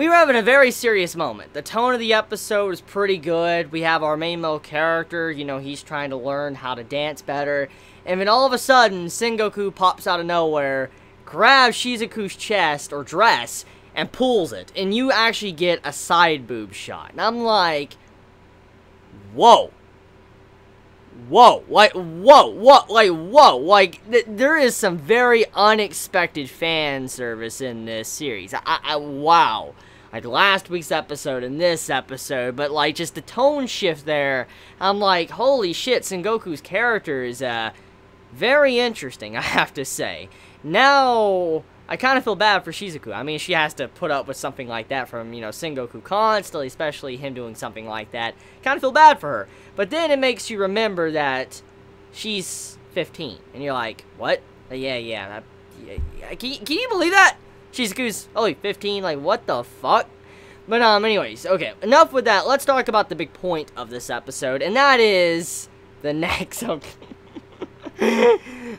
we were having a very serious moment. The tone of the episode is pretty good. We have our main male character, you know, he's trying to learn how to dance better. And then all of a sudden, Sengoku pops out of nowhere, grabs Shizuku's chest or dress, and pulls it. And you actually get a side boob shot. And I'm like, whoa. Whoa, like, there is some very unexpected fan service in this series. Wow. Like, last week's episode and this episode, but, like, just the tone shift there, I'm like, holy shit, Sengoku's character is, very interesting, I have to say. Now, I kind of feel bad for Shizuku. I mean, she has to put up with something like that from, you know, Sengoku constantly, especially him doing something like that. Kind of feel bad for her. But then it makes you remember that she's 15. And you're like, what? Yeah. Can you believe that? Shizuku's only 15? Like, what the fuck? But, anyways, okay. Enough with that. Let's talk about the big point of this episode. And that is the next...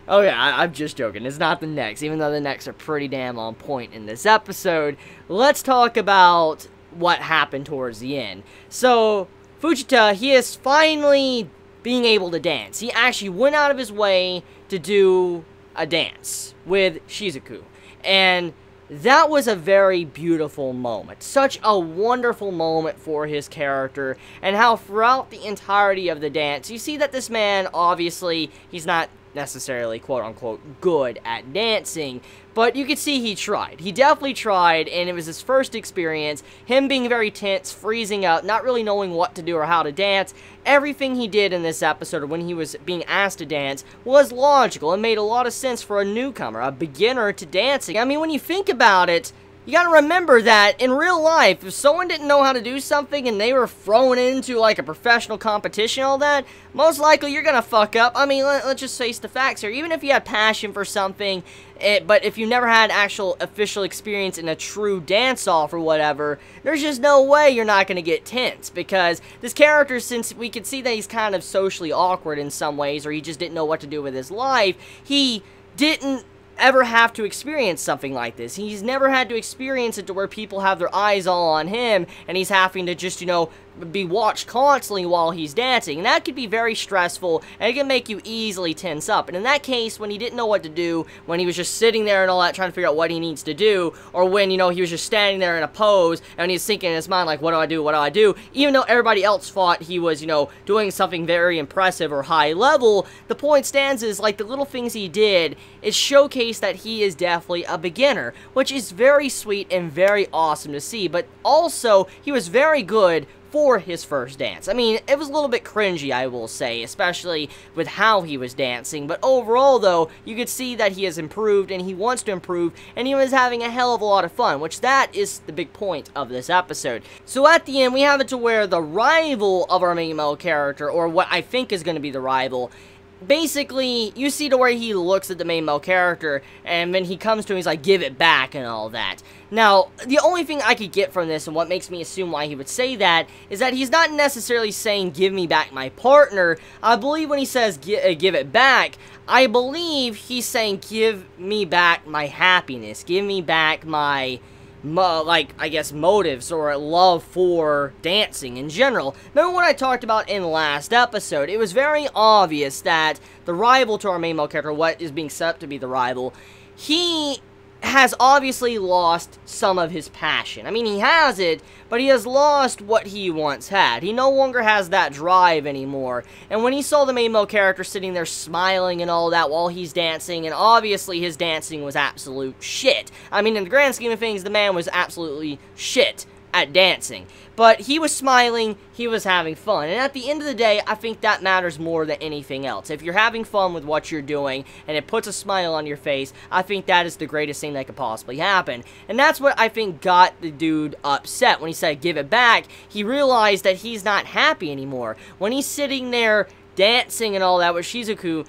Oh yeah, I'm just joking. It's not the necks, even though the necks are pretty damn on point in this episode. Let's talk about what happened towards the end. So, Fujita, he is finally being able to dance. He actually went out of his way to do a dance with Shizuku. And that was a very beautiful moment. Such a wonderful moment for his character, and how throughout the entirety of the dance, you see that this man, obviously, he's not necessarily quote-unquote good at dancing, but you could see he tried. He definitely tried, and it was his first experience, him being very tense, freezing up, not really knowing what to do or how to dance. Everything he did in this episode when he was being asked to dance was logical and made a lot of sense for a newcomer, a beginner to dancing. I mean, when you think about it, you gotta remember that in real life, if someone didn't know how to do something and they were thrown into like a professional competition and all that, most likely you're gonna fuck up. I mean, let's just face the facts here. Even if you had passion for something, but if you never had actual official experience in a true dance-off or whatever, there's just no way you're not gonna get tense. Because this character, since we could see that he's kind of socially awkward in some ways, or he just didn't know what to do with his life, he didn't ever have to experience something like this. He's never had to experience it to where people have their eyes all on him and he's having to just, you know, be watched constantly while he's dancing. And that could be very stressful, and it can make you easily tense up. And in that case, when he didn't know what to do, when he was just sitting there and all that trying to figure out what he needs to do, or when, you know, he was just standing there in a pose and he's thinking in his mind like, what do I do, even though everybody else thought he was, you know, doing something very impressive or high level, the point stands is, like, the little things he did, it showcased that he is definitely a beginner, which is very sweet and very awesome to see. But also, he was very good for his first dance. I mean, it was a little bit cringy, I will say, especially with how he was dancing, but overall, though, you could see that he has improved, and he wants to improve, and he was having a hell of a lot of fun, which that is the big point of this episode. So at the end, we have it to where the rival of our main male character, or what I think is going to be the rival, basically, you see to where he looks at the main male character, and then he comes to him, he's like, give it back, and all that. Now, the only thing I could get from this, and what makes me assume why he would say that, is that he's not necessarily saying, give me back my partner. I believe when he says, give it back, I believe he's saying, give me back my happiness, give me back my... like, I guess, motives or love for dancing in general. Remember what I talked about in the last episode? It was very obvious that the rival to our main male character, what is being set up to be the rival, he has obviously lost some of his passion. I mean, he has it, but he has lost what he once had. He no longer has that drive anymore. And when he saw the main male character sitting there smiling and all that while he's dancing, and obviously his dancing was absolute shit. I mean, in the grand scheme of things, the man was absolutely shit at dancing. But he was smiling, he was having fun, and at the end of the day, I think that matters more than anything else. If you're having fun with what you're doing, and it puts a smile on your face, I think that is the greatest thing that could possibly happen. And that's what I think got the dude upset. When he said, give it back, he realized that he's not happy anymore. When he's sitting there dancing and all that with Shizuku,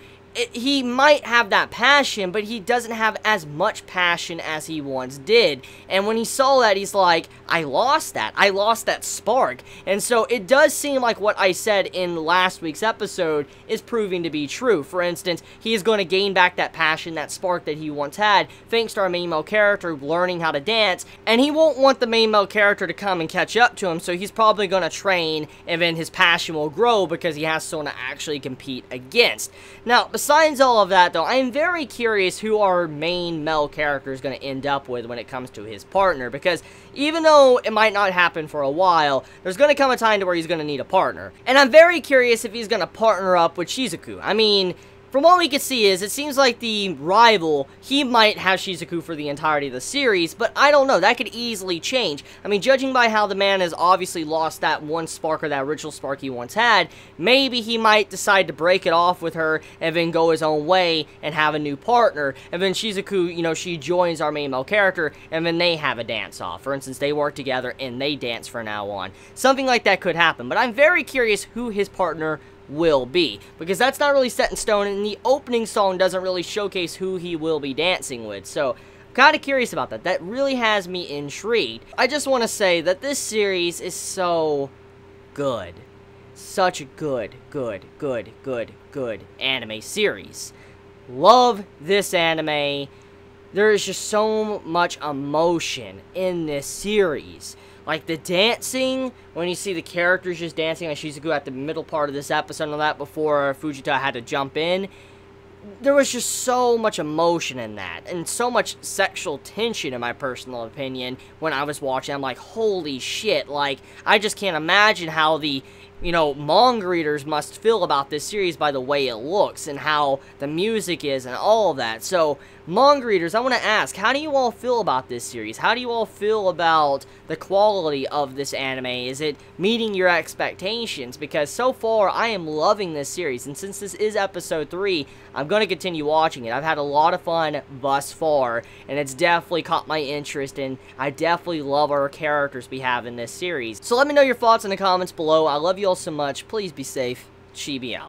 he might have that passion, but he doesn't have as much passion as he once did. And when he saw that, he's like, I lost that. I lost that spark. And so it does seem like what I said in last week's episode is proving to be true. For instance, he is going to gain back that passion, that spark that he once had, thanks to our main male character learning how to dance, and he won't want the main male character to come and catch up to him, so he's probably going to train, and then his passion will grow because he has someone to actually compete against. Now, besides all of that, though, I am very curious who our main male character is going to end up with when it comes to his partner, because even though it might not happen for a while, there's going to come a time to where he's going to need a partner. And I'm very curious if he's going to partner up with Shizuku. I mean, from what we can see is, it seems like the rival, he might have Shizuku for the entirety of the series, but I don't know, that could easily change. I mean, judging by how the man has obviously lost that one spark, or that original spark he once had, maybe he might decide to break it off with her, and then go his own way, and have a new partner, and then Shizuku, you know, she joins our main male character, and then they have a dance-off. For instance, they work together, and they dance from now on. Something like that could happen, but I'm very curious who his partner will be, because that's not really set in stone, and the opening song doesn't really showcase who he will be dancing with, so I'm kind of curious about that. That really has me intrigued. I just want to say that this series is so good. Such a good anime series. Love this anime. There is just so much emotion in this series. Like, the dancing, when you see the characters just dancing like Shizuku at the middle part of this episode and all that before Fujita had to jump in, there was just so much emotion in that, and so much sexual tension, in my personal opinion, when I was watching. I'm like, holy shit, like, I just can't imagine how the, you know, manga readers must feel about this series by the way it looks, and how the music is, and all of that. So, manga readers, I want to ask, how do you all feel about this series? How do you all feel about the quality of this anime? Is it meeting your expectations? Because so far, I am loving this series, and since this is episode 3, I'm going to continue watching it. I've had a lot of fun thus far, and it's definitely caught my interest, and I definitely love our characters we have in this series. So let me know your thoughts in the comments below. I love you all so much. Please be safe. Chibi out.